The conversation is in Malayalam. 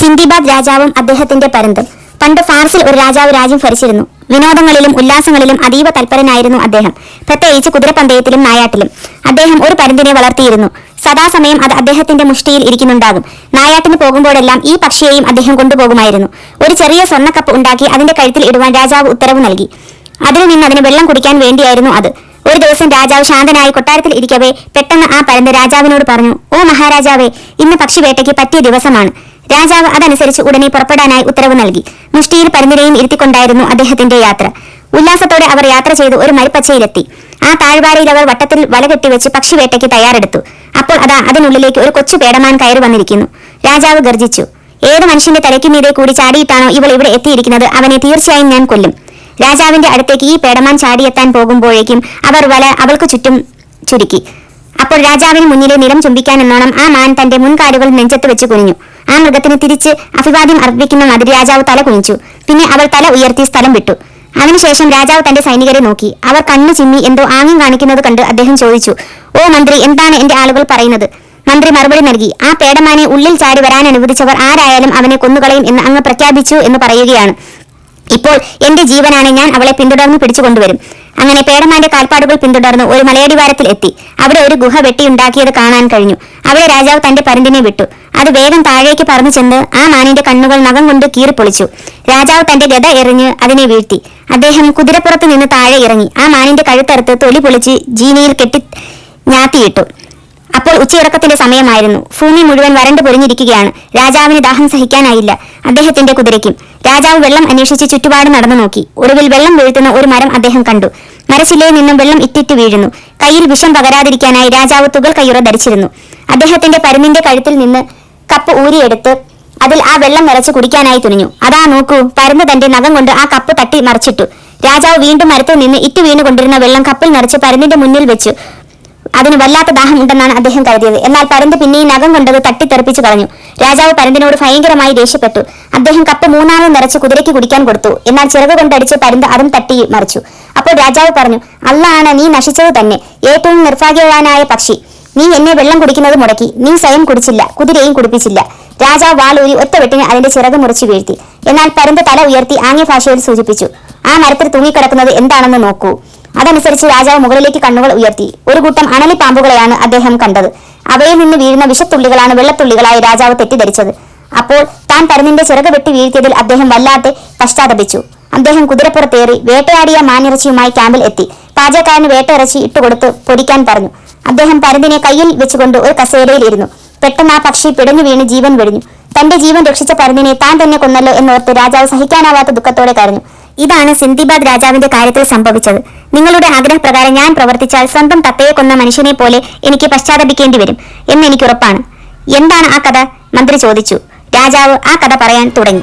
സിന്ദിബാദ് രാജാവും അദ്ദേഹത്തിന്റെ പരുന്തും. പണ്ട് ഫാർസിൽ ഒരു രാജാവ് രാജ്യം ഭരിച്ചിരുന്നു. വിനോദങ്ങളിലും ഉല്ലാസങ്ങളിലും അതീവ തൽപരനായിരുന്നു അദ്ദേഹം, പ്രത്യേകിച്ച് കുതിരപ്പന്തയത്തിലും നായാട്ടിലും. അദ്ദേഹം ഒരു പരുന്തിനെ വളർത്തിയിരുന്നു. സദാസമയം അത് അദ്ദേഹത്തിന്റെ മുഷ്ടിയിൽ ഇരിക്കുന്നുണ്ടാകും. നായാട്ടിന് പോകുമ്പോഴെല്ലാം ഈ പക്ഷിയെയും അദ്ദേഹം കൊണ്ടുപോകുമായിരുന്നു. ഒരു ചെറിയ സ്വർണ്ണക്കപ്പ് ഉണ്ടാക്കി അതിന്റെ കഴുത്തിൽ ഇടുവാൻ രാജാവ് ഉത്തരവ് നൽകി. അതിൽ നിന്ന് അതിന് വെള്ളം കുടിക്കാൻ വേണ്ടിയായിരുന്നു അത്. ഒരു ദിവസം രാജാവ് ശാന്തനായി കൊട്ടാരത്തിൽ ഇരിക്കവേ പെട്ടെന്ന് ആ പരുന്ത് രാജാവിനോട് പറഞ്ഞു, "ഓ മഹാരാജാവേ, ഇന്ന് പക്ഷിവേട്ടയ്ക്ക് പറ്റിയ ദിവസമാണ്." രാജാവ് അതനുസരിച്ച് ഉടനെ പുറപ്പെടാനായി ഉത്തരവ് നൽകി. മുഷ്ടിയിൽ പരുന്തിനെയും ഇരുത്തിക്കൊണ്ടായിരുന്നു അദ്ദേഹത്തിന്റെ യാത്ര. ഉല്ലാസത്തോടെ അവർ യാത്ര ചെയ്ത് ഒരു മരുപ്പച്ചയിലെത്തി. ആ താഴ്വാരയിൽ അവർ വട്ടത്തിൽ വല കെട്ടിവെച്ച് പക്ഷിവേട്ടയ്ക്ക് തയ്യാറെടുത്തു. അപ്പോൾ അതാ അതിനുള്ളിലേക്ക് ഒരു കൊച്ചു പേടമാൻ കയറി വന്നിരിക്കുന്നു. രാജാവ് ഗർജിച്ചു, "ഏത് മനുഷ്യന്റെ തലയ്ക്കുമീതെ കൂടി ചാടിയിട്ടാണോ ഇവൾ ഇവിടെ എത്തിയിരിക്കുന്നത്, അവനെ തീർച്ചയായും ഞാൻ കൊല്ലും." രാജാവിന്റെ അടുത്തേക്ക് ഈ പേടമാൻ ചാടിയെത്താൻ പോകുമ്പോഴേക്കും അവർ വല അവൾക്ക് ചുറ്റും ചുരുക്കി. അപ്പോൾ രാജാവിന് മുന്നിലെ നിലം ചുംബിക്കാനെന്നോണം ആ മാൻ തന്റെ മുൻകാലുകൾ നെഞ്ചത്ത് വെച്ച് കുനിഞ്ഞു. ആ മൃഗത്തിന് തിരിച്ച് അഭിവാദ്യം അർപ്പിക്കുന്ന മാതിരി രാജാവ് തല കുനിച്ചു. പിന്നെ അവൾ തല ഉയർത്തി സ്ഥലം വിട്ടു. അതിനുശേഷം രാജാവ് തന്റെ സൈനികരെ നോക്കി. അവർ കണ്ണു ചിമ്മി എന്തോ ആംഗ്യം കാണിക്കുന്നത് കണ്ട് അദ്ദേഹം ചോദിച്ചു, "ഓ മന്ത്രി, എന്താണ് എന്റെ ആളുകൾ പറയുന്നത്?" മന്ത്രി മറുപടി നൽകി, "ആ പേടമാനെ ഉള്ളിൽ ചാടി വരാൻ അനുവദിച്ചവർ ആരായാലും അവനെ കൊന്നുകളയും എന്ന് അങ്ങ് പ്രഖ്യാപിച്ചു എന്ന് പറയുകയാണ്. ഇപ്പോൾ എന്റെ ജീവനാണ്, ഞാൻ അവളെ പിന്തുടർന്ന് പിടിച്ചുകൊണ്ടുവരും." അങ്ങനെ പേടമാന്റെ കാൽപ്പാടുകൾ പിന്തുടർന്ന് ഒരു മലയടിവാരത്തിൽ എത്തി. അവിടെ ഒരു ഗുഹ വെട്ടിയുണ്ടാക്കിയത് കാണാൻ കഴിഞ്ഞു. അവിടെ രാജാവ് തന്റെ പരുന്തിനെ വിട്ടു. അത് വേഗം താഴേക്ക് പറന്നു ചെന്ന് ആ മാനിന്റെ കണ്ണുകൾ നഖം കൊണ്ട് കീറിപ്പൊളിച്ചു. രാജാവ് തന്റെ ഗദ എറിഞ്ഞ് അതിനെ വീഴ്ത്തി. അദ്ദേഹം കുതിരപ്പുറത്ത് നിന്ന് താഴെ ഇറങ്ങി ആ മാനിന്റെ കഴുത്തറുത്ത് തൊലി പൊളിച്ച് ജീനിയിൽ കെട്ടി ഞാത്തിയിട്ടു. അപ്പോൾ ഉച്ചയുറക്കത്തിന്റെ സമയമായിരുന്നു. ഭൂമി മുഴുവൻ വരണ്ടു പൊരിഞ്ഞിരിക്കുകയാണ്. രാജാവിന് ദാഹം സഹിക്കാനായില്ല, അദ്ദേഹത്തിന്റെ കുതിരയ്ക്കും. രാജാവ് വെള്ളം അന്വേഷിച്ച് ചുറ്റുപാട് നടന്നു നോക്കി. ഒടുവിൽ വെള്ളം വീഴ്ത്തുന്ന ഒരു മരം അദ്ദേഹം കണ്ടു. മരശിലയിൽ നിന്നും വെള്ളം ഇറ്റിറ്റ് വീഴുന്നു. കയ്യിൽ വിഷം പകരാതിരിക്കാനായി രാജാവ് തുകൽ കയ്യുറ ധരിച്ചിരുന്നു. അദ്ദേഹത്തിന്റെ പരുന്തിന്റെ കഴുത്തിൽ നിന്ന് കപ്പ് ഊരിയെടുത്ത് അതിൽ ആ വെള്ളം നിറച്ച് കുടിക്കാനായി തുനിഞ്ഞു. അതാ നോക്കൂ, പരുന്ത് തന്റെ നഖം കൊണ്ട് ആ കപ്പ് തട്ടി മറിച്ചിട്ടു. രാജാവ് വീണ്ടും മരത്തിൽ നിന്ന് ഇറ്റു വീണുകൊണ്ടിരുന്ന വെള്ളം കപ്പിൽ നിറച്ച് പരുന്തിന്റെ മുന്നിൽ വെച്ചു. അതിന് വല്ലാത്ത ദാഹം ഉണ്ടെന്നാണ് അദ്ദേഹം കരുതിയത്. എന്നാൽ പരുന്ത് പിന്നെയും നഖം കൊണ്ടത് തട്ടിത്തെറിപ്പിച്ചു കളഞ്ഞു. രാജാവ് പരുന്തിനോട് ഭയങ്കരമായി ദേഷ്യപ്പെട്ടു. അദ്ദേഹം കപ്പ് മൂന്നാമത് നിറച്ച് കുതിരയ്ക്ക് കുടിക്കാൻ കൊടുത്തു. എന്നാൽ ചിറക് കൊണ്ടടിച്ച് പരുന്ത് അതും തട്ടി മറിച്ചു. അപ്പോൾ രാജാവ് പറഞ്ഞു, "അള്ളാണ്, നീ നശിച്ചത് തന്നെ, ഏറ്റവും നിർഭാഗ്യവാനായ പക്ഷി. നീ എന്നെ വെള്ളം കുടിക്കുന്നത് മുടക്കി. നീ സ്വയം കുടിച്ചില്ല, കുതിരയും കുടിപ്പിച്ചില്ല." രാജാവ് വാളൂരി ഒറ്റ വെട്ടിന് അതിന്റെ ചിറക് മുറിച്ചു വീഴ്ത്തി. എന്നാൽ പരുന്ത് തല ഉയർത്തി ആംഗ്യ ഭാഷയിൽ സൂചിപ്പിച്ചു, "ആ മരത്തിൽ തൂങ്ങിക്കിടക്കുന്നത് എന്താണെന്ന് നോക്കൂ." അതനുസരിച്ച് രാജാവ് മുകളിലേക്ക് കണ്ണുകൾ ഉയർത്തി. ഒരു കൂട്ടം അണലി പാമ്പുകളെയാണ് അദ്ദേഹം കണ്ടത്. അവയിൽ നിന്ന് വീഴുന്ന വിഷത്തുള്ളികളാണ് വെള്ളത്തുള്ളികളായി രാജാവ് തെറ്റിദ്ധരിച്ചത്. അപ്പോൾ താൻ പരുന്തിന്റെ ചിറക് വെട്ടി വീഴ്ത്തിയതിൽ അദ്ദേഹം വല്ലാതെ പശ്ചാത്തപിച്ചു. അദ്ദേഹം കുതിരപ്പുറത്തേറി വേട്ടയാടിയ മാനിറച്ചിയുമായി ക്യാമ്പിൽ എത്തി. പാചകക്കാരന് വേട്ടയിറച്ചി ഇട്ടുകൊടുത്ത് പൊരിക്കാൻ പറഞ്ഞു. അദ്ദേഹം പരുന്തിനെ കയ്യിൽ വെച്ചുകൊണ്ട് ഒരു കസേരയിൽ ഇരുന്നു. പെട്ടെന്ന് ആ പക്ഷി പിടഞ്ഞു വീണ് ജീവൻ വെടിഞ്ഞു. തന്റെ ജീവൻ രക്ഷിച്ച പരുന്തിനെ താൻ തന്നെ കൊന്നല്ലോ എന്നോർത്ത് രാജാവ് സഹിക്കാനാവാത്ത ദുഃഖത്തോടെ കരഞ്ഞു. ഇതാണ് സിന്ദിബാദ് രാജാവിന്റെ കാര്യത്തിൽ സംഭവിച്ചത്. നിങ്ങളുടെ ആഗ്രഹപ്രകാരം ഞാൻ പ്രവർത്തിച്ചാൽ സ്വന്തം തത്തയെ കൊന്ന മനുഷ്യനെ പോലെ എനിക്ക് പശ്ചാത്തപിക്കേണ്ടി വരും എന്നെനിക്കുറപ്പാണ്. എന്താണ് ആ കഥ? മന്ത്രി ചോദിച്ചു. രാജാവ് ആ കഥ പറയാൻ തുടങ്ങി.